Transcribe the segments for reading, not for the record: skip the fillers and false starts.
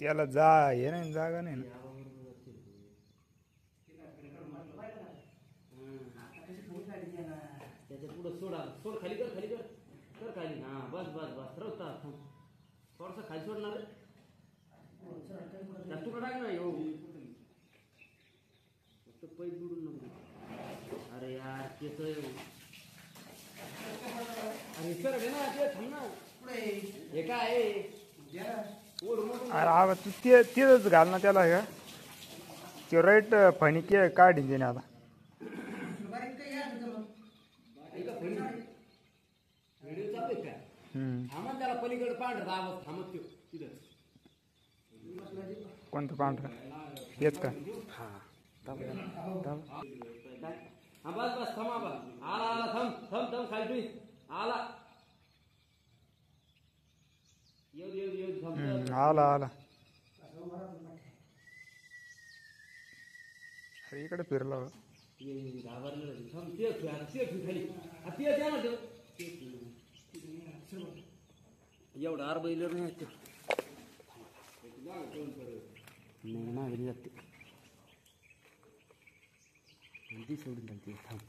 त्याला जा हे नाही जागा नाही ना. त्याच्या पुढे सोड खाली कर खाली. हा बस रवता थोडस खाली सोडणार जास्त टाक ना येऊ फक्त पैप बुडून नको. अरे यार केस अरे सर ना ते थांब ना हे काय अरे आवा तू तेच घाल ना त्याला का ते राईट फणी के काढीन त्याने आता. व्हिडिओ चालू आहे का थांबत त्याला पलीकडे पांढरा आवाज थांबत तिथं कोणतं पांढरा हेच का. हा बस थांबा आला थांब खाली आला येऊ आला अरे इकडे फिरला घाबरलं खाली एवढं आरबईलं नाही ना घरी जाते ती सोडून जाते थांब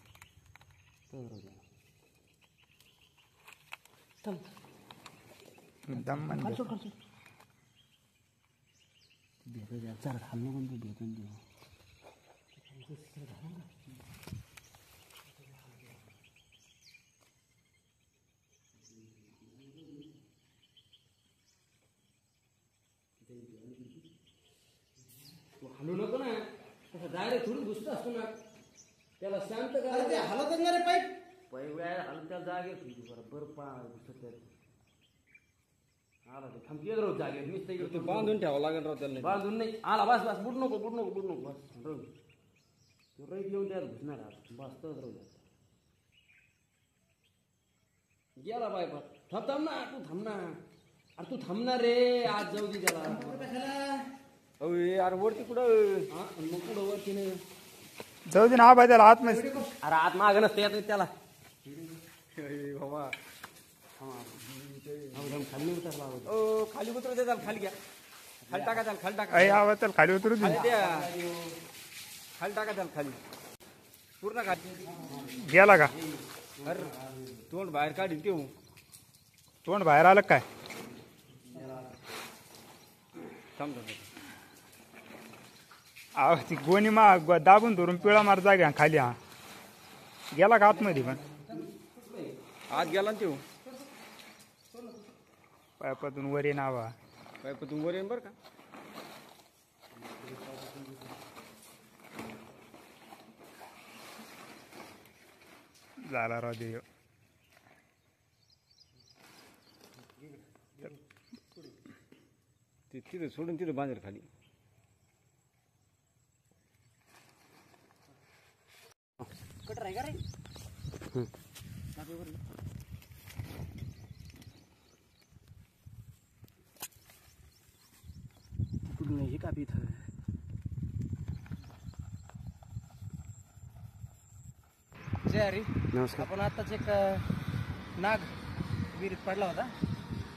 दम म्हणजे जरा थांब नको भेटून देऊ हलू नको ना तसं डायरेक्ट थोडी घुसत असतो ना त्याला शांत करा हलत असणार पाईप हलत त्याला जागे बरोबर घुसत आला ते थांबते राहू जागे नुसतं बांधून ठेवावं लागेल राव त्याला बांधून नाही आला बस बुड नको बस राहू तो रईत येऊन त्याला घुसणार बस तर राहू गेला बायपा थांब ना तू थांबणार रे आज जाऊ दे त्याला अरे वरती कुठं मग कुठं वरती नाही जाऊ दे ना आबा त्याला आतमध्ये. अरे आत माग नसते येत त्याला बाबा खाली उतरला खाली उतरते त्याला खाली घ्या खाली टाका त्याला खाली टाका आवाज त्याला खाली उतरू दे खाली टाका त्याला खाली पूर्ण खाली गेला का. अरे तोंड बाहेर काढीन ते तोंड बाहेर आलं काय. थांब ती गोणी दाबून धरून पिळा मार जागा खाली. हा गेला का आतमध्ये पण आत गेला ना ते पायपातून वर ये नावा पायपातून वर येईन बरं का. झाला राव देव तिथं सोडून तिथं बांधेल खाली कटर आहे का रे कुठून हे का इथं जय हरी. नमस्कार. आपण आताच एक नाग विहिरीत पडला होता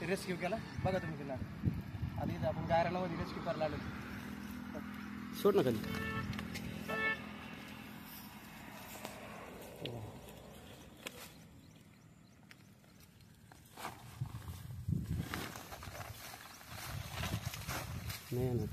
ते रेस्क्यू केला बघा तुम्ही तिला आता इथं आपण गायरानामध्ये रेस्क्यू करायला आलो. सोड ना खाली नाही ना